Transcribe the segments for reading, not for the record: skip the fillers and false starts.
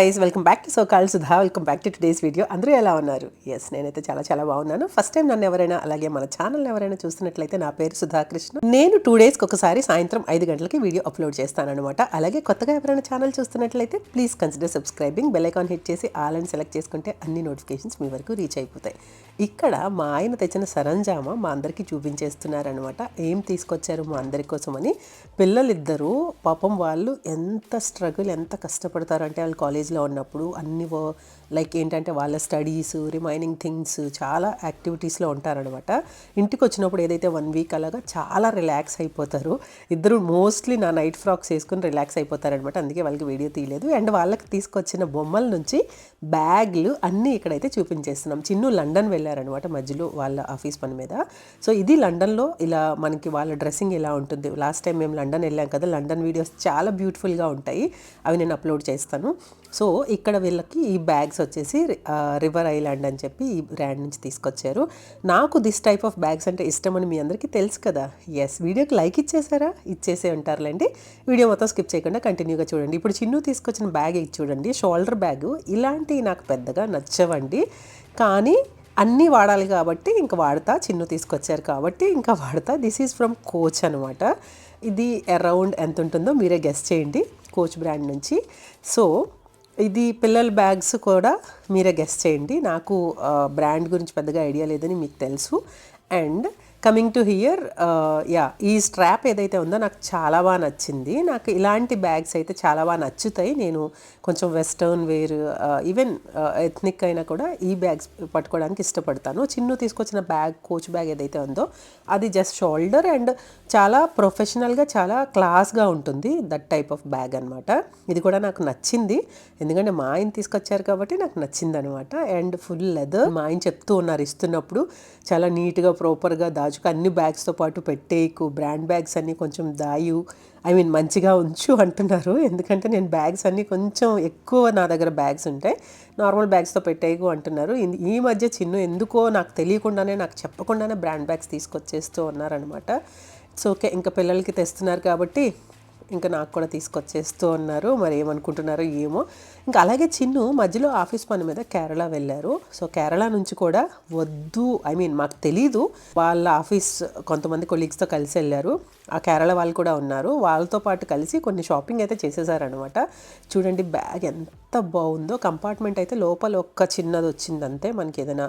Guys, welcome back to so called Sudha. Welcome back to today's video. అందరూ ఎలా ఉన్నారు? Yes, నేనైతే చాలా చాలా బాగున్నాను. ఫస్ట్ టైం నన్ను ఎవరైనా అలాగే మన ఛానల్ని ఎవరైనా చూస్తున్నట్లయితే నా పేరు సుధాకృష్ణ. నేను 2 డేస్కి ఒకసారి సాయంత్రం 5 గంటలకి వీడియో అప్లోడ్ చేస్తానన్నమాట. అలాగే కొత్తగా ఎవరైనా ఛానల్ చూస్తున్నట్లయితే please consider subscribing. Bell icon hit చేసి ఆల్ అని సెలెక్ట్ చేసుకుంటే అన్ని నోటిఫికేషన్స్ మీ వరకు రీచ్ అయిపోతాయి. ఇక్కడ మా ఆయన తెచ్చిన సరంజామా మా అందరికీ చూపించేస్తున్నారనమాట. ఏం తీసుకొచ్చారు మా అందరి కోసమని. పిల్లలిద్దరూ పాపం వాళ్ళు ఎంత స్ట్రగుల్, ఎంత కష్టపడతారంటే వాళ్ళు కాలేజ్లో ఉన్నప్పుడు అన్ని లైక్ ఏంటంటే వాళ్ళ స్టడీస్, రిమైనింగ్ థింగ్స్ చాలా యాక్టివిటీస్లో ఉంటారనమాట. ఇంటికి వచ్చినప్పుడు ఏదైతే 1 వీక్ అలాగా చాలా రిలాక్స్ అయిపోతారు. ఇద్దరు మోస్ట్లీ నా నైట్ ఫ్రాక్స్ వేసుకుని రిలాక్స్ అయిపోతారనమాట. అందుకే వాళ్ళకి వీడియో తీయలేదు. అండ్ వాళ్ళకి తీసుకొచ్చిన బొమ్మల నుంచి బ్యాగ్లు అన్నీ ఇక్కడైతే చూపించేస్తున్నాం. చిన్ను లండన్ వెళ్ళారనమాట మధ్యలో వాళ్ళ ఆఫీస్ పని మీద. సో ఇది లండన్లో ఇలా మనకి వాళ్ళ డ్రెస్సింగ్ ఇలా ఉంటుంది. లాస్ట్ టైం మేము లండన్ వెళ్ళాం కదా, లండన్ వీడియోస్ చాలా బ్యూటిఫుల్గా ఉంటాయి, అవి నేను అప్లోడ్ చేస్తాను. సో ఇక్కడ వీళ్ళకి ఈ బ్యాగ్స్ వచ్చేసి రివర్ ఐలాండ్ అని చెప్పి ఈ బ్రాండ్ నుంచి తీసుకొచ్చారు. నాకు దిస్ టైప్ ఆఫ్ బ్యాగ్స్ అంటే ఇష్టం అని మీ అందరికీ తెలుసు కదా. ఎస్, వీడియోకి లైక్ ఇచ్చేసారా? ఇచ్చేసే ఉంటారులేండి. వీడియో మొత్తం స్కిప్ చేయకుండా కంటిన్యూగా చూడండి. ఇప్పుడు చిన్ను తీసుకొచ్చిన బ్యాగ్ ఇది చూడండి, షోల్డర్ బ్యాగ్. ఇలాంటివి నాకు పెద్దగా నచ్చవండి, కానీ అన్నీ వాడాలి కాబట్టి ఇంకా వాడతా. చిన్ను తీసుకొచ్చారు కాబట్టి ఇంకా వాడతా. దిస్ ఈజ్ ఫ్రమ్ కోచ్ అనమాట. ఇది అరౌండ్ ఎంత ఉంటుందో మీరే గెస్ చేయండి, కోచ్ బ్రాండ్ నుంచి. సో ఇది పిల్లల బ్యాగ్స్ కూడా మీరే గెస్ చేయండి. నాకు బ్రాండ్ గురించి పెద్దగా ఐడియా లేదని మీకు తెలుసు. అండ్ కమింగ్ టు హియర్, ఈ స్ట్రాప్ ఏదైతే ఉందో నాకు చాలా బాగా నచ్చింది. నాకు ఇలాంటి బ్యాగ్స్ అయితే చాలా బాగా నచ్చుతాయి. నేను కొంచెం వెస్టర్న్ వేర్, ఈవెన్ ఎథ్నిక్ అయినా కూడా ఈ బ్యాగ్స్ పట్టుకోవడానికి ఇష్టపడతాను. చిన్ను తీసుకొచ్చిన బ్యాగ్, కోచ్ బ్యాగ్ ఏదైతే ఉందో అది జస్ట్ షోల్డర్ అండ్ చాలా ప్రొఫెషనల్గా, చాలా క్లాస్గా ఉంటుంది. దట్ టైప్ ఆఫ్ బ్యాగ్ అనమాట. ఇది కూడా నాకు నచ్చింది, ఎందుకంటే మా ఆయన తీసుకొచ్చారు కాబట్టి నాకు నచ్చింది అనమాట. And full leather. మా ఆయన చెప్తూ ఉన్నారు ఇస్తున్నప్పుడు, చాలా నీట్గా ప్రాపర్గా దాచుకు అన్ని బ్యాగ్స్తో పాటు పెట్టేకు, బ్రాండ్ బ్యాగ్స్ అన్నీ కొంచెం దాయు, మంచిగా ఉంచు అంటున్నారు. ఎందుకంటే నేను బ్యాగ్స్ అన్నీ కొంచెం ఎక్కువ నా దగ్గర బ్యాగ్స్ ఉంటాయి, నార్మల్ బ్యాగ్స్తో పెట్టేయకు అంటున్నారు. ఈ మధ్య చిన్ను ఎందుకో నాకు తెలియకుండానే, నాకు చెప్పకుండానే బ్రాండ్ బ్యాగ్స్ తీసుకొచ్చేస్తూ ఉన్నారనమాట. ఇట్స్ ఓకే, ఇంకా పిల్లలకి తెస్తున్నారు కాబట్టి ఇంకా నాకు కూడా తీసుకొచ్చేస్తూ ఉన్నారు. మరి ఏమనుకుంటున్నారో ఏమో. ఇంకా అలాగే చిన్ను మధ్యలో ఆఫీస్ పని మీద కేరళ వెళ్ళారు. సో కేరళ నుంచి కూడా వద్దు, మాకు తెలీదు, వాళ్ళ ఆఫీస్ కొంతమంది కొలీగ్స్తో కలిసి వెళ్ళారు. ఆ కేరళ వాళ్ళు కూడా ఉన్నారు, వాళ్ళతో పాటు కలిసి కొన్ని షాపింగ్ అయితే చేసేసారనమాట. చూడండి బ్యాగ్ ఎంత బాగుందో. కంపార్ట్మెంట్ అయితే లోపల ఒక్క చిన్నది వచ్చింది అంతే, మనకి ఏదైనా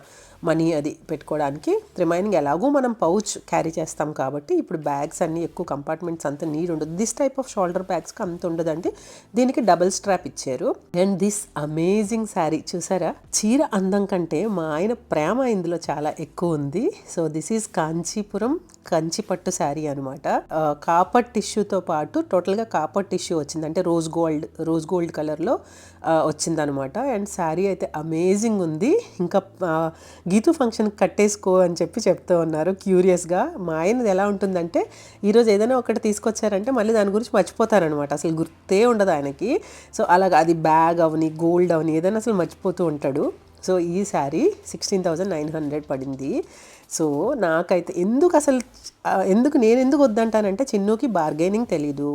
మనీ అది పెట్టుకోవడానికి. రిమైనింగ్ ఎలాగో మనం పౌచ్ క్యారీ చేస్తాం కాబట్టి ఇప్పుడు బ్యాగ్స్ అన్నీ ఎక్కువ కంపార్ట్మెంట్స్ అంత నీడ్ ఉండదు. దిస్ టైప్ ఆఫ్ షోల్డర్ బ్యాగ్స్కి అంత ఉండదండి. దీనికి డబుల్ స్ట్రాప్ ఇచ్చారు. అండ్ దిస్ అమేజింగ్ శారీ చూసారా? చీర అందం కంటే మా ఆయన ప్రేమ ఇందులో చాలా ఎక్కువ ఉంది. So this is Kanchipuram Kanchi పట్టు శారీ అనమాట. కాపర్ టిష్యూతో పాటు టోటల్గా కాపర్ టిష్యూ వచ్చింది, అంటే రోజ్ గోల్డ్ కలర్లో వచ్చిందనమాట. అండ్ శారీ అయితే అమేజింగ్ ఉంది. ఇంకా గీతు ఫంక్షన్ కట్టేసుకో అని చెప్పి చెప్తూ ఉన్నారు క్యూరియస్గా. మా ఆయనది ఎలా ఉంటుందంటే, ఈరోజు ఏదైనా ఒకటి తీసుకొచ్చారంటే మళ్ళీ దాని గురించి మర్చిపోతారనమాట, అసలు గుర్తే ఉండదు ఆయనకి. సో అలాగా అది బ్యాగ్ అవని, గోల్డ్ అవని, ఏదైనా అసలు మర్చిపోతూ ఉంటాడు. సో ఈ శారీ 16,900 పడింది. సో నాకైతే ఎందుకు నేను ఎందుకు వద్దంటానంటే, చిన్నుకి బార్గెనింగ్ తెలీదు,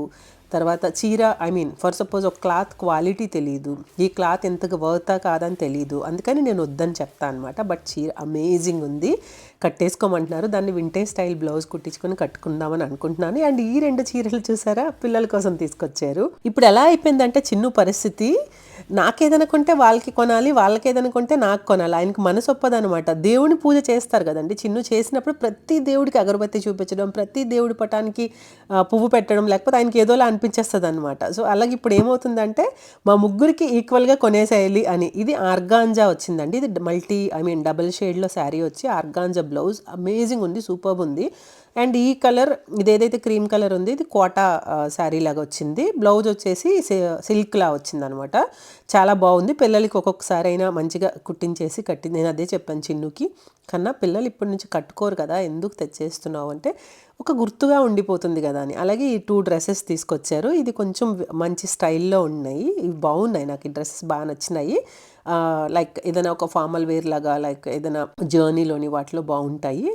తర్వాత చీర ఫర్ సపోజ్ ఒక క్లాత్ క్వాలిటీ తెలీదు, ఈ క్లాత్ ఎంతకు వర్తా కాదని తెలీదు, అందుకని నేను వద్దని చెప్తాను అనమాట. బట్ చీర అమేజింగ్ ఉంది, కట్టేసుకోమంటున్నారు. దాన్ని వింటేజ్ స్టైల్ బ్లౌజ్ కుట్టించుకొని కట్టుకుందామని అనుకుంటున్నాను. అండ్ ఈ 2 చీరలు చూసారా, పిల్లల కోసం తీసుకొచ్చారు. ఇప్పుడు ఎలా అయిపోయిందంటే చిన్ను పరిస్థితి, నాకేదైనా కొంటే వాళ్ళకి కొనాలి, వాళ్ళకి ఏదైనా కొంటే నాకు కొనాలి. ఆయనకి మనసు ఒప్పదనమాట. దేవుని పూజ చేస్తారు కదండి, చిన్ను చేసినప్పుడు ప్రతి దేవుడికి అగరబత్తి చూపించడం, ప్రతి దేవుడి పటానికి పువ్వు పెట్టడం, లేకపోతే ఆయనకి ఏదోలా అనిపించేస్తుంది అనమాట. సో అలాగే ఇప్పుడు ఏమవుతుందంటే, మా ముగ్గురికి ఈక్వల్గా కొనేసేయాలి అని. ఇది ఆర్గాంజా వచ్చిందండి, ఇది డబుల్ షేడ్లో శారీ వచ్చి ఆర్గాంజా బ్లౌజ్ అమేజింగ్ ఉంది, సూపర్బ్ ఉంది. అండ్ ఈ కలర్, ఇదేదైతే క్రీమ్ కలర్ ఉంది, ఇది కోటా శారీ లాగా వచ్చింది. బ్లౌజ్ వచ్చేసి సిల్క్లా వచ్చింది అనమాట. చాలా బాగుంది. పిల్లలకి ఒక్కొక్కసారి అయినా మంచిగా కుట్టించేసి నేను అదే చెప్పాను చిన్నుకి, కన్నా పిల్లలు ఇప్పటి నుంచి కట్టుకోరు కదా, ఎందుకు తెచ్చేస్తున్నావు అంటే, ఒక గుర్తుగా ఉండిపోతుంది కదా అని. అలాగే ఈ 2 డ్రెస్సెస్ తీసుకొచ్చారు. ఇది కొంచెం మంచి స్టైల్లో ఉన్నాయి, ఇవి బాగున్నాయి, నాకు ఈ డ్రెస్సెస్ బాగా నచ్చినాయి. లైక్ ఏదైనా ఒక ఫార్మల్ వేర్ లాగా, లైక్ ఏదైనా జర్నీలోని వాటిలో బాగుంటాయి.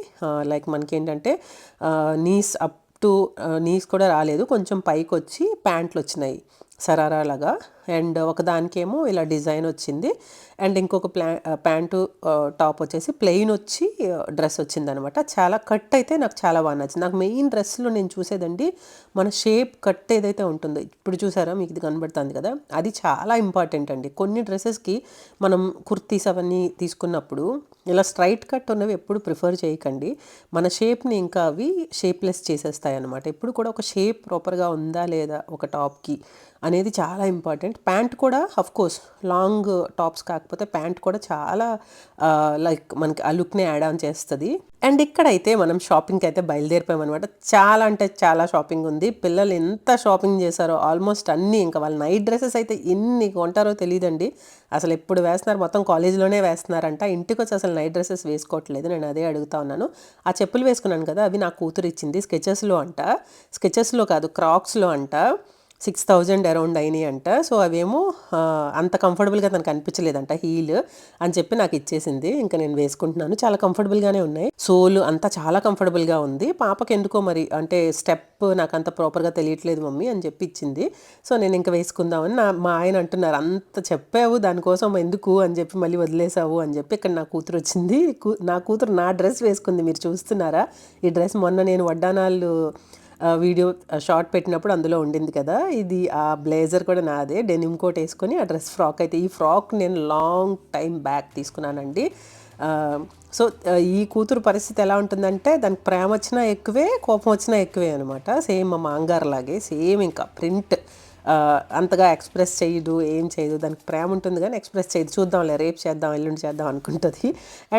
లైక్ మనకి ఏంటంటే నీస్ అప్ టు నీస్ కూడా రాలేదు, కొంచెం పైకి వచ్చి ప్యాంట్లు వచ్చినాయి. సరారా లాగా. అండ్ ఒకదానికేమో ఇలా డిజైన్ వచ్చింది. అండ్ ఇంకొక ప్యాంటు టాప్ వచ్చేసి ప్లెయిన్ వచ్చి డ్రెస్ వచ్చిందనమాట. చాలా కట్ అయితే నాకు చాలా బాగా నచ్చింది. నాకు మెయిన్ డ్రెస్లో నేను చూసేదండి మన షేప్ కట్ ఏదైతే ఉంటుందో, ఇప్పుడు చూసారా మీకు ఇది కనబడుతుంది కదా, అది చాలా ఇంపార్టెంట్ అండి. కొన్ని డ్రెస్సెస్కి మనం కుర్తీస్ అవన్నీ తీసుకున్నప్పుడు ఇలా స్ట్రైట్ కట్ ఉన్నవి ఎప్పుడు ప్రిఫర్ చేయకండి. మన షేప్ని ఇంకా అవి షేప్లెస్ చేసేస్తాయి అనమాట. ఎప్పుడు కూడా ఒక షేప్ ప్రాపర్గా ఉందా లేదా ఒక టాప్కి అనేది చాలా ఇంపార్టెంట్. ప్యాంట్ కూడా కోర్స్ లాంగ్ టాప్స్ కాకపోతే ప్యాంట్ కూడా చాలా లైక్ మనకి ఆ లుక్ని యాడ్ ఆన్ చేస్తుంది. అండ్ ఇక్కడైతే మనం షాపింగ్కి అయితే బయలుదేరిపోయామన్నమాట. చాలా అంటే చాలా షాపింగ్ ఉంది. పిల్లలు ఎంత షాపింగ్ చేశారో ఆల్మోస్ట్ అన్నీ. ఇంకా వాళ్ళ నైట్ డ్రెస్సెస్ అయితే ఎన్ని కొంటారో తెలియదండి. అసలు ఎప్పుడు వేస్తున్నారు, మొత్తం కాలేజీలోనే వేస్తున్నారంట. ఇంటికి వచ్చి అసలు నైట్ డ్రెస్సెస్ వేసుకోవట్లేదు. నేను అదే అడుగుతా ఉన్నాను. ఆ చెప్పులు వేసుకున్నాను కదా, అవి నా కూతురు ఇచ్చింది. స్కెచెస్లో అంట, స్కెచెస్లో కాదు క్రాక్స్లో అంట. 6,000 అరౌండ్ అయినాయి అంట. సో అవేమో అంత కంఫర్టబుల్గా తనకు అనిపించలేదంట హీల్ అని చెప్పి నాకు ఇచ్చేసింది. ఇంకా నేను వేసుకుంటున్నాను. చాలా కంఫర్టబుల్గానే ఉన్నాయి. సోలు అంతా చాలా కంఫర్టబుల్గా ఉంది. పాపకి ఎందుకో మరి అంటే స్టెప్ నాకు అంత ప్రాపర్గా తెలియట్లేదు మమ్మీ అని చెప్పి ఇచ్చింది. సో నేను ఇంకా వేసుకుందామని మా ఆయన అంటున్నారు, అంత చెప్పావు దానికోసం ఎందుకు అని చెప్పి మళ్ళీ వదిలేసావు అని చెప్పి. ఇక్కడ నా కూతురు వచ్చింది. నా కూతురు నా డ్రెస్ వేసుకుంది. మీరు చూస్తున్నారా ఈ డ్రెస్? మొన్న నేను వడ్డానాలు వీడియో షార్ట్ పెట్టినప్పుడు అందులో ఉండింది కదా, ఇది ఆ బ్లేజర్ కూడా నాదే. డెనిమ్ కోట్ వేసుకొని ఆ డ్రెస్ ఫ్రాక్ అయితే, ఈ ఫ్రాక్ నేను లాంగ్ టైం బ్యాక్ తీసుకున్నానండి. సో ఈ కూతురు పరిస్థితి ఎలా ఉంటుందంటే దానికి ప్రేమ వచ్చినా ఎక్కువే, కోపం వచ్చినా ఎక్కువే అనమాట. సేమ్ మా మాంగారులాగే సేమ్. ఇంకా ప్రింట్ అంతగా ఎక్స్ప్రెస్ చేయదు, ఏం చేయదు. దానికి ప్రేమ ఉంటుంది కానీ ఎక్స్ప్రెస్ చేయదు. చూద్దాంలే రేపు చేద్దాం ఎల్లుండి చేద్దాం అనుకుంటుంది.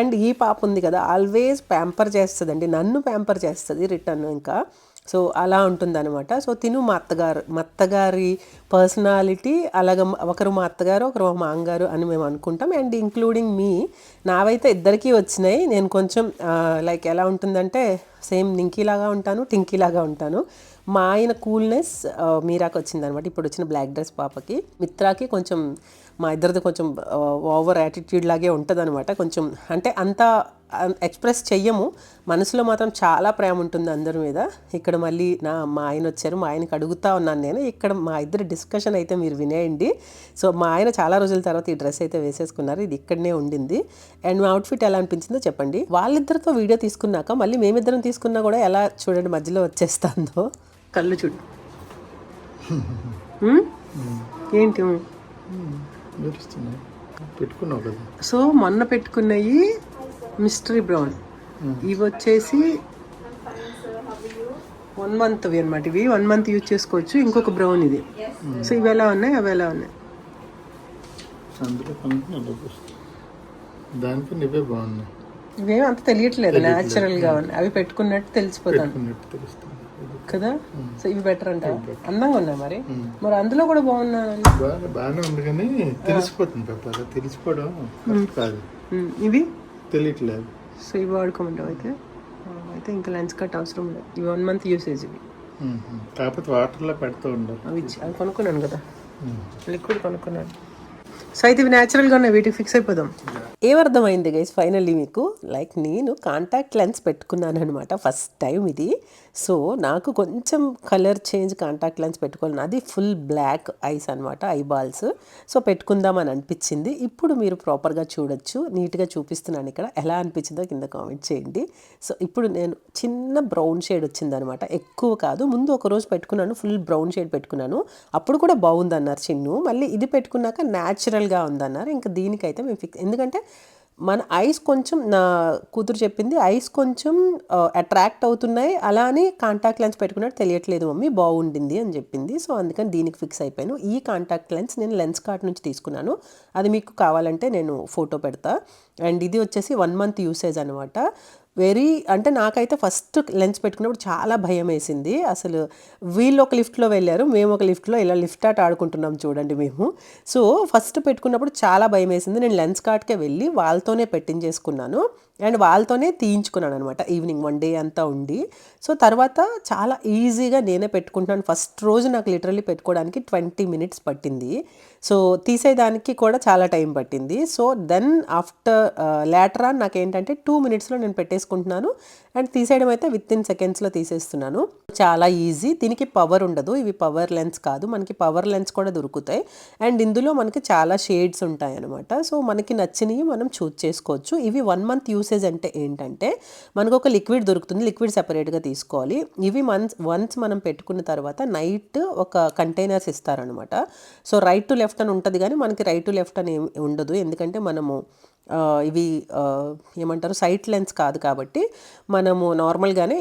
అండ్ ఈ పాప ఉంది కదా, ఆల్వేస్ ప్యాంపర్ చేస్తుందండి, నన్ను ప్యాంపర్ చేస్తుంది రిటర్న్. ఇంకా సో అలా ఉంటుందన్నమాట. సో తిను మా అత్తగారి పర్సనాలిటీ అలాగ, ఒకరు మా అత్తగారు ఒకరు మా మాంగారు అని మేము అనుకుంటాం. అండ్ ఇంక్లూడింగ్ మీ, నావైతే ఇద్దరికీ వచ్చినాయి. నేను కొంచెం లైక్ ఎలా ఉంటుందంటే సేమ్ నింకీలాగా ఉంటాను, టింకీలాగా ఉంటాను. మా ఆయన కూల్నెస్ మీరాకి వచ్చిందనమాట. ఇప్పుడు వచ్చిన బ్లాక్ డ్రెస్ పాపకి. మిత్రాకి కొంచెం మా ఇద్దరిది కొంచెం ఓవర్ యాటిట్యూడ్ లాగే ఉంటుంది అనమాట. కొంచెం అంటే అంత ఎక్స్ప్రెస్ చెయ్యము, మనసులో మాత్రం చాలా ప్రేమ ఉంటుంది అందరి మీద. ఇక్కడ మళ్ళీ మా ఆయన వచ్చారు, మా ఆయనకి అడుగుతా ఉన్నాను నేను. ఇక్కడ మా ఇద్దరు డిస్కషన్ అయితే మీరు వినేయండి. సో మా ఆయన చాలా రోజుల తర్వాత ఈ డ్రెస్ అయితే వేసేసుకున్నారు. ఇది ఇక్కడనే ఉండింది. అండ్ మా అవుట్ఫిట్ ఎలా అనిపించిందో చెప్పండి. వాళ్ళిద్దరితో వీడియో తీసుకున్నాక మళ్ళీ మేమిద్దరం తీసుకున్నా కూడా ఎలా చూడండి మధ్యలో వచ్చేస్తుందో. కళ్ళు చూడు ఏంటి పెట్టుకున్నావు కదా. సో మొన్న పెట్టుకున్నవి మిస్టరీ బ్రౌన్, ఇవి వచ్చేసి 1 month అనమాట. ఇవి 1 month యూజ్ చేసుకోవచ్చు. ఇంకొక బ్రౌన్ ఇది. సో ఇవి ఎలా ఉన్నాయి, అవి ఎలా ఉన్నాయి? దానికి ఇవే బాగున్నాయి. ఇవేమి అంత తెలియట్లేదు, న్యాచురల్గా ఉన్నాయి. అవి పెట్టుకున్నట్టు తెలిసిపోతాను కదా. సో ఇవి బెటర్ అంట, అందంగా ఉన్నాయి. మరి అందులో కూడా బాగానే ఉంది కానీ తెలిసిపోతుంది పాప. తెలిసిపోవడం కాదు, ఇవి తెలియట్లేదు. సో ఇవి వాడుకోమంటావు అయితే ఇంకా లెన్స్ కట్ అవసరం లేదు. ఇవి 1 month యూసేజ్. ఇవి కాకపోతే వాటర్లో పెడుతూ ఉండాలి. అవి కొనుక్కున్నాను కదా, లిక్విడ్ కొనుక్కున్నాను. సో అయితే ఇవి న్యాచురల్గా ఉన్నాయి, వీటికి ఫిక్స్ అయిపోదాం. ఏమర్థమైంది గైస్ ఫైనల్లీ మీకు? లైక్ నేను కాంటాక్ట్ లెన్స్ పెట్టుకున్నాను అనమాట ఫస్ట్ టైం ఇది. సో నాకు కొంచెం కలర్ చేంజ్ కాంటాక్ట్ లెన్స్ పెట్టుకోవాలి. అది ఫుల్ బ్లాక్ ఐస్ అనమాట, ఐబాల్స్. సో పెట్టుకుందామని అనిపించింది. ఇప్పుడు మీరు ప్రాపర్గా చూడొచ్చు, నీట్గా చూపిస్తున్నాను ఇక్కడ. ఎలా అనిపించిందో కింద కామెంట్ చేయండి. సో ఇప్పుడు నేను చిన్న బ్రౌన్ షేడ్ వచ్చిందనమాట, ఎక్కువ కాదు. ముందు ఒక రోజు పెట్టుకున్నాను, ఫుల్ బ్రౌన్ షేడ్ పెట్టుకున్నాను. అప్పుడు కూడా బాగుందన్నారు చిన్ను. మళ్ళీ ఇది పెట్టుకున్నాక న్యాచురల్గా ఉందన్నారు. ఇంకా దీనికైతే మేము ఫిక్స్, ఎందుకంటే మన ఐస్ కొంచెం, నా కూతురు చెప్పింది ఐస్ కొంచెం అట్రాక్ట్ అవుతున్నాయి, అలా అని కాంటాక్ట్ లెన్స్ పెట్టుకున్నట్టు తెలియట్లేదు మమ్మీ, బాగుండింది అని చెప్పింది. సో అందుకని దీనికి ఫిక్స్ అయిపోయాను. ఈ కాంటాక్ట్ లెన్స్ నేను లెన్స్ కార్ట్ నుంచి తీసుకున్నాను, అది మీకు కావాలంటే నేను ఫోటో పెడతా. అండ్ ఇది వచ్చేసి 1 month యూసేజ్ అనమాట. అంటే నాకైతే ఫస్ట్ లెన్స్ పెట్టుకున్నప్పుడు చాలా భయం వేసింది. అసలు వీళ్ళు ఒక లిఫ్ట్లో వెళ్ళారు, మేము ఒక లిఫ్ట్లో ఇలా లిఫ్ట్ ఆట ఆడుకుంటున్నాం చూడండి మేము. సో ఫస్ట్ పెట్టుకున్నప్పుడు చాలా భయం వేసింది. నేను లెన్స్ కార్ట్కే వెళ్ళి వాళ్ళతోనే పెట్టించేసుకున్నాను అండ్ వాళ్ళతోనే తీయించుకున్నాను అనమాట. ఈవినింగ్ 1 day అంతా ఉండి. సో తర్వాత చాలా ఈజీగా నేనే పెట్టుకుంటున్నాను. ఫస్ట్ రోజు నాకు లిటరల్లీ పెట్టుకోవడానికి 20 minutes పట్టింది. సో తీసేదానికి కూడా చాలా టైం పట్టింది. So then after later on నాకేంటంటే 2 minutesలో నేను తీసేసుకుంటున్నాను. అండ్ తీసేయడం అయితే విత్ ఇన్ సెకండ్స్లో తీసేస్తున్నాను. చాలా ఈజీ. దీనికి పవర్ ఉండదు, ఇవి పవర్ లెన్స్ కాదు, మనకి పవర్ లెన్స్ కూడా దొరుకుతాయి. అండ్ ఇందులో మనకి చాలా షేడ్స్ ఉంటాయి అనమాట. సో మనకి నచ్చినవి మనం చూస్ చేసుకోవచ్చు. ఇవి 1 మంత్ యూసేజ్ అంటే ఏంటంటే మనకు ఒక లిక్విడ్ దొరుకుతుంది, లిక్విడ్ సెపరేట్గా తీసుకోవాలి. ఇవి వన్స్ మనం పెట్టుకున్న తర్వాత నైట్ ఒక కంటైనర్స్ ఇస్తారనమాట. సో రైట్ టు లెఫ్ట్ అని ఉంటుంది, కానీ మనకి రైట్ టు లెఫ్ట్ అని ఉండదు. ఎందుకంటే మనము ఇవి ఏమంటారు సైట్ లెన్స్ కాదు కాబట్టి మనము నార్మల్గానే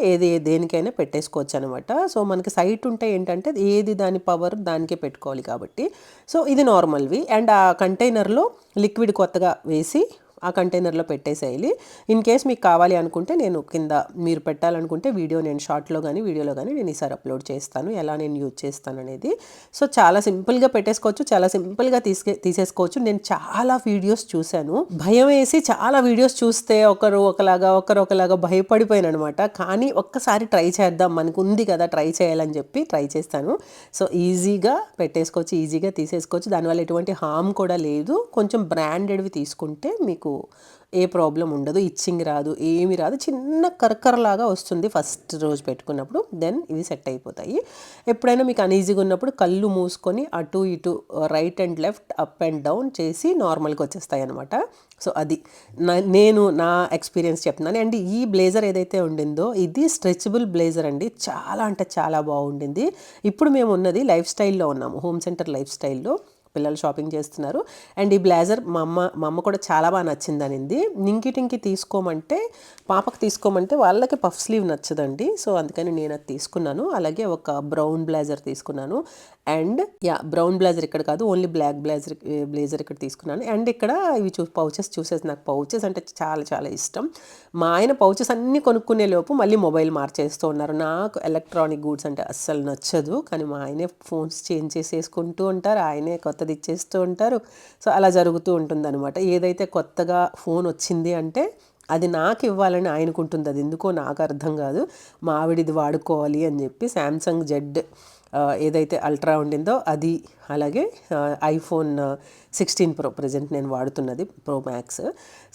దేనికైనా పెట్టేసుకోవచ్చు అనమాట. సో మనకి సైట్ ఉంటే ఏంటంటే ఏది దాని పవర్ దానికే పెట్టుకోవాలి కాబట్టి. సో ఇది నార్మల్వి. అండ్ ఆ కంటైనర్లో లిక్విడ్ కొత్తగా వేసి ఆ కంటైనర్లో పెట్టేసేయాలి. ఇన్ కేస్ మీకు కావాలి అనుకుంటే నేను కింద మీరు పెట్టాలనుకుంటే వీడియో నేను షార్ట్లో కానీ వీడియోలో కానీ నేను ఈసారి అప్లోడ్ చేస్తాను ఎలా నేను యూజ్ చేస్తాను అనేది. సో చాలా సింపుల్గా పెట్టేసుకోవచ్చు, చాలా సింపుల్గా తీసేసుకోవచ్చు. నేను చాలా వీడియోస్ చూశాను, భయం వేసి చాలా వీడియోస్ చూస్తే ఒకరు ఒకలాగా భయపడిపోయాను అనమాట. కానీ ఒక్కసారి ట్రై చేద్దాం, మనకు ఉంది కదా ట్రై చేయాలని చెప్పి ట్రై చేస్తాను. సో ఈజీగా పెట్టేసుకోవచ్చు, ఈజీగా తీసేసుకోవచ్చు. దానివల్ల ఎటువంటి హామ్ కూడా లేదు. కొంచెం బ్రాండెడ్వి తీసుకుంటే మీకు ఏ ప్రాబ్లం ఉండదు, ఇచ్చింగ్ రాదు, ఏమి రాదు. చిన్న కరకరలాగా వస్తుంది ఫస్ట్ రోజు పెట్టుకున్నప్పుడు, దెన్ ఇవి సెట్ అయిపోతాయి. ఎప్పుడైనా మీకు అనీజీగా ఉన్నప్పుడు కళ్ళు మూసుకొని అటు ఇటు right and left up and down చేసి నార్మల్గా వచ్చేస్తాయి అనమాట. సో అది నేను నా ఎక్స్పీరియన్స్ చెప్తున్నాను. అండ్ ఈ బ్లేజర్ ఏదైతే ఉండిందో ఇది స్ట్రెచబుల్ బ్లేజర్ అండి, చాలా అంటే చాలా బాగుండింది. ఇప్పుడు మేము ఉన్నది లైఫ్ స్టైల్లో ఉన్నాము, హోమ్ సెంటర్ లైఫ్ స్టైల్లో. పిల్లలు షాపింగ్ చేస్తున్నారు. అండ్ ఈ బ్లేజర్ మా అమ్మ కూడా చాలా బాగా నచ్చింది అనింది. టింకి తీసుకోమంటే పాపకు తీసుకోమంటే వాళ్ళకి పఫ్ స్లీవ్ నచ్చదండి. సో అందుకని నేను అది తీసుకున్నాను. అలాగే ఒక బ్రౌన్ బ్లేజర్ తీసుకున్నాను. అండ్ బ్రౌన్ బ్లేజర్ ఇక్కడ కాదు, ఓన్లీ బ్లాక్ బ్లేజర్ ఇక్కడ తీసుకున్నాను. అండ్ ఇక్కడ ఇవి పౌచెస్ చూసేసి నాకు పౌచెస్ అంటే చాలా చాలా ఇష్టం. మా ఆయన పౌచెస్ అన్నీ కొనుక్కునే లోపు మళ్ళీ మొబైల్ మార్చేస్తూ ఉన్నారు. నాకు ఎలక్ట్రానిక్ గూడ్స్ అంటే అస్సలు నచ్చదు, కానీ మా ఆయనే ఫోన్స్ చేంజ్ చేసేసుకుంటూ ఉంటారు, ఆయనే కొత్తది ఇచ్చేస్తూ ఉంటారు. సో అలా జరుగుతూ ఉంటుందన్నమాట. ఏదైతే కొత్తగా ఫోన్ వచ్చింది అంటే అది నాకు ఇవ్వాలని ఆయనకుంటుంది, అది ఎందుకో నాకు అర్థం కాదు. మా ఆవిడది వాడుకోవాలి అని చెప్పి శాంసంగ్ జెడ్ ఏదైతే అల్ట్రా ఉండిందో అది, అలాగే ఐఫోన్ 16 Pro ప్రజెంట్ నేను వాడుతున్నది ప్రో మ్యాక్స్.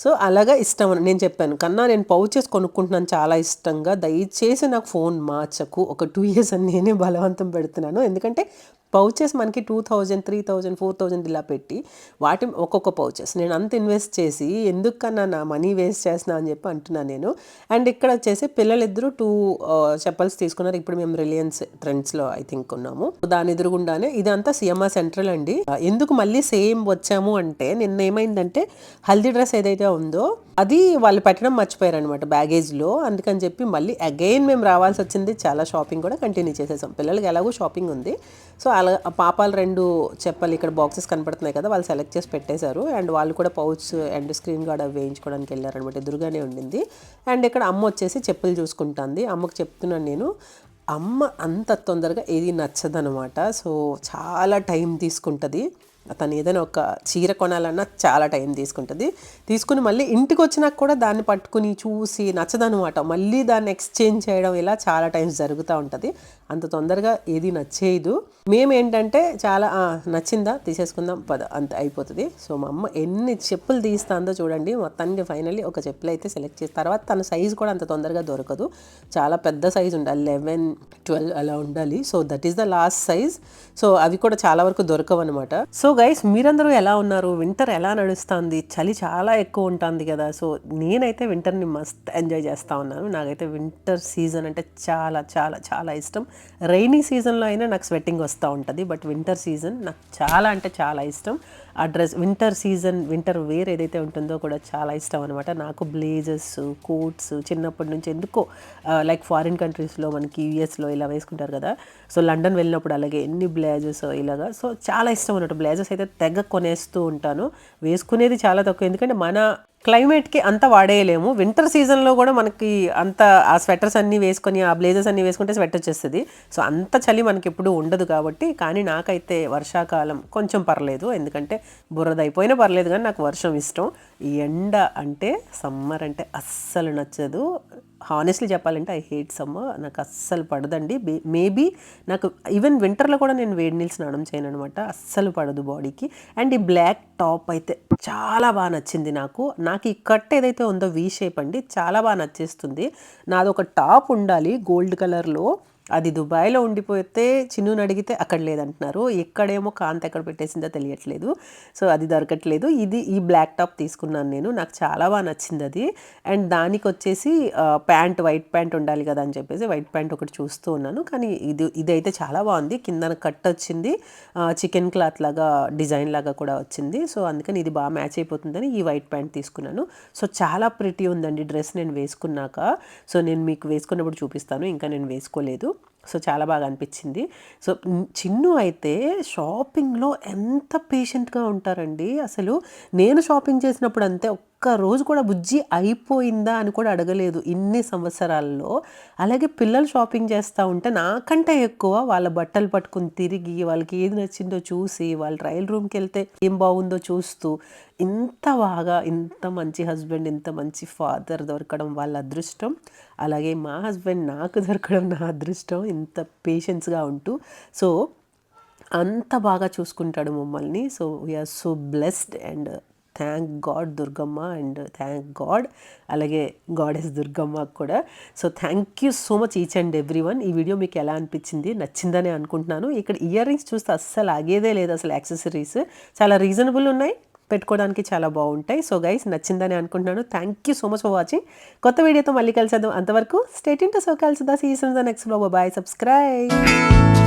సో అలాగా ఇష్టం అని నేను చెప్పాను, కన్నా నేను పౌచెస్ కొనుక్కుంటున్నాను చాలా ఇష్టంగా, దయచేసి నాకు ఫోన్ మార్చకు, ఒక 2 years అని నేనే బలవంతం పెడుతున్నాను. ఎందుకంటే పౌచెస్ మనకి 2000, 3000, 4000 ఇలా పెట్టి వాటి ఒక్కొక్క పౌచెస్ నేను అంత ఇన్వెస్ట్ చేసి ఎందుకన్నా నా మనీ వేస్ట్ చేస్తున్నా అని చెప్పి అంటున్నాను నేను. అండ్ ఇక్కడ వచ్చేసి పిల్లలిద్దరూ 2 చెప్పల్స్ తీసుకున్నారు. ఇప్పుడు మేము రిలయన్స్ ట్రెండ్స్లో ఐ థింక్ ఉన్నాము, దాని ఎదురుగుండానే ఇదంతా సిఎంఆర్ సెంట్రల్ అండి. ఎందుకు మళ్ళీ సేమ్ వచ్చాము అంటే నిన్న ఏమైందంటే హల్దీ డ్రెస్ ఏదైతే ఉందో అది వాళ్ళు పెట్టడం మర్చిపోయారు అనమాట బ్యాగేజ్లో. అందుకని చెప్పి మళ్ళీ అగైన్ మేము రావాల్సి వచ్చింది. చాలా షాపింగ్ కూడా కంటిన్యూ చేసేసాం, పిల్లలకి ఎలాగో షాపింగ్ ఉంది. సో అలా పాపాలు 2 చెప్పలు ఇక్కడ బాక్సెస్ కనపడుతున్నాయి కదా, వాళ్ళు సెలెక్ట్ చేసి పెట్టేశారు. అండ్ వాళ్ళు కూడా పౌచ్ అండ్ స్క్రీన్ గార్డ్ అవి వేయించుకోవడానికి వెళ్ళారనమాట, ఎదురుగానే ఉండింది. అండ్ ఇక్కడ అమ్మ వచ్చేసి చెప్పులు చూసుకుంటుంది. అమ్మకు చెప్తున్నాను నేను, అమ్మ అంత తొందరగా ఏది నచ్చదనమాట. సో చాలా టైం తీసుకుంటుంది. తను ఏదైనా ఒక చీర కొనాలన్నా చాలా టైం తీసుకుని మళ్ళీ ఇంటికి వచ్చినాక కూడా దాన్ని పట్టుకుని చూసి నచ్చదనమాట, మళ్ళీ దాన్ని ఎక్స్చేంజ్ చేయడం, ఇలా చాలా టైమ్స్ జరుగుతూ ఉంటుంది. అంత తొందరగా ఏది నచ్చేయదు. మేమేంటంటే చాలా నచ్చిందా తీసేసుకుందాం పద అంత అయిపోతుంది. సో మా అమ్మ ఎన్ని చెప్పులు తీస్తుందో చూడండి. మొత్తానికి ఫైనల్లీ ఒక చెప్పులు అయితే సెలెక్ట్ చేసిన తర్వాత తన సైజు కూడా అంత తొందరగా దొరకదు, చాలా పెద్ద సైజు ఉండాలి, 11, 12 అలా ఉండాలి. So that is the last size. So అవి కూడా చాలా వరకు దొరకవు అనమాట. సో గైస్ మీరందరూ ఎలా ఉన్నారు? వింటర్ ఎలా నడుస్తుంది? చలి చాలా ఎక్కువ ఉంటుంది కదా. సో నేనైతే వింటర్ని మస్త్ ఎంజాయ్ చేస్తూ ఉన్నాను. నాకైతే వింటర్ సీజన్ అంటే చాలా చాలా చాలా ఇష్టం. రైనీ సీజన్లో అయినా నాకు స్వెట్టింగ్ వస్తూ ఉంటుంది, బట్ వింటర్ సీజన్ నాకు చాలా అంటే చాలా ఇష్టం. ఆ డ్రెస్ వింటర్ వేర్ ఏదైతే ఉంటుందో కూడా చాలా ఇష్టం అనమాట. నాకు బ్లేజర్స్, కోట్స్ చిన్నప్పటి నుంచి ఎందుకో లైక్ ఫారిన్ కంట్రీస్లో మనకి యూఎస్లో ఇలా వేసుకుంటారు కదా. సో లండన్ వెళ్ళినప్పుడు అలాగే ఎన్ని బ్లేజర్స్ ఇలాగా. సో చాలా ఇష్టం అన్నట్టు బ్లేజర్స్ అయితే తెగ కొనేస్తూ ఉంటాను. వేసుకునేది చాలా తక్కువ, ఎందుకంటే మన క్లైమేట్కి అంత వాడేయలేము. వింటర్ సీజన్లో కూడా మనకి అంత ఆ స్వెటర్స్ అన్నీ వేసుకొని ఆ బ్లేజర్స్ అన్నీ వేసుకుంటే స్వెట్ వచ్చేస్తుంది. సో అంత చలి మనకి ఎప్పుడు ఉండదు కాబట్టి. కానీ నాకైతే వర్షాకాలం కొంచెం పర్లేదు, ఎందుకంటే బురద అయిపోయినా పర్లేదు, కానీ నాకు వర్షం ఇష్టం. ఈ ఎండ అంటే సమ్మర్ అంటే అస్సలు నచ్చదు. హానెస్ట్లీ చెప్పాలంటే ఐ హేట్ సమ్మర్. నాకు అస్సలు పడదండి. మేబీ నాకు ఈవెన్ వింటర్లో కూడా నేను వేడి నీళ్ళు స్నానం చేయను అనమాట. అస్సలు పడదు బాడీకి. అండ్ ఈ బ్లాక్ టాప్ అయితే చాలా బాగా నచ్చింది నాకు. ఈ కట్ ఏదైతే ఉందో వీ షేప్ అండి, చాలా బాగా నచ్చేస్తుంది. నాది ఒక టాప్ ఉండాలి గోల్డ్ కలర్లో, అది దుబాయ్లో ఉండిపోతే చిన్నుని అడిగితే అక్కడ లేదంటున్నారు. ఎక్కడేమో కాంతి ఎక్కడ పెట్టేసిందో తెలియట్లేదు. సో అది దొరకట్లేదు. ఈ బ్లాక్ టాప్ తీసుకున్నాను నేను. నాకు చాలా బాగా నచ్చింది అది. అండ్ దానికి వచ్చేసి ప్యాంట్, వైట్ ప్యాంట్ ఉండాలి కదా అని చెప్పేసి వైట్ ప్యాంట్ ఒకటి చూస్తూ ఉన్నాను. కానీ ఇదైతే చాలా బాగుంది. కిందన కట్ వచ్చింది, చికెన్ క్లాత్ లాగా డిజైన్ లాగా కూడా వచ్చింది. సో అందుకని ఇది బాగా మ్యాచ్ అయిపోతుందని ఈ వైట్ ప్యాంట్ తీసుకున్నాను. సో చాలా ప్రిటీ ఉందండి డ్రెస్ నేను వేసుకున్నాక. సో నేను మీకు వేసుకున్నప్పుడు చూపిస్తాను, ఇంకా నేను వేసుకోలేదు. సో చాలా బాగా అనిపించింది. సో చిన్ను అయితే షాపింగ్లో ఎంత పేషెంట్గా ఉంటారండి. అసలు నేను షాపింగ్ చేసినప్పుడు అంతే, ఒక్క రోజు కూడా బుజ్జి అయిపోయిందా అని కూడా అడగలేదు ఇన్ని సంవత్సరాల్లో. అలాగే పిల్లలు షాపింగ్ చేస్తూ ఉంటే నాకంటే ఎక్కువ వాళ్ళ బట్టలు పట్టుకుని తిరిగి వాళ్ళకి ఏది నచ్చిందో చూసి, వాళ్ళ ట్రయల్ రూమ్కి వెళ్తే ఏం బాగుందో చూస్తూ, ఇంత బాగా ఇంత మంచి హస్బెండ్, ఇంత మంచి ఫాదర్ దొరకడం వాళ్ళ అదృష్టం. అలాగే మా హస్బెండ్ నాకు దొరకడం నా అదృష్టం, ఇంత పేషెన్స్గా ఉంటూ. సో అంత బాగా చూసుకుంటాడు మమ్మల్ని. So we are so blessed and thank God Durgamma, and thank God అలాగే గాడెస్ దుర్గమ్మ కూడా. So thank you so much each and every one. ఈ వీడియో మీకు ఎలా అనిపించింది? నచ్చిందని అనుకుంటున్నాను. ఇక్కడ ఇయర్ రింగ్స్ చూస్తే అస్సలు ఆగేదే లేదు. అసలు యాక్సెసరీస్ చాలా రీజనబుల్ ఉన్నాయి, పెట్టుకోవడానికి చాలా బాగుంటాయి. సో గైస్ నచ్చిందని అనుకుంటున్నాను. Thank you so much for watching. కొత్త వీడియోతో మళ్ళీ కలిసేద్దాం. అంతవరకు స్టే ట్యూన్డ్ టు సోకాల్ Sudha. See you soon in the next vlog. Bye, subscribe.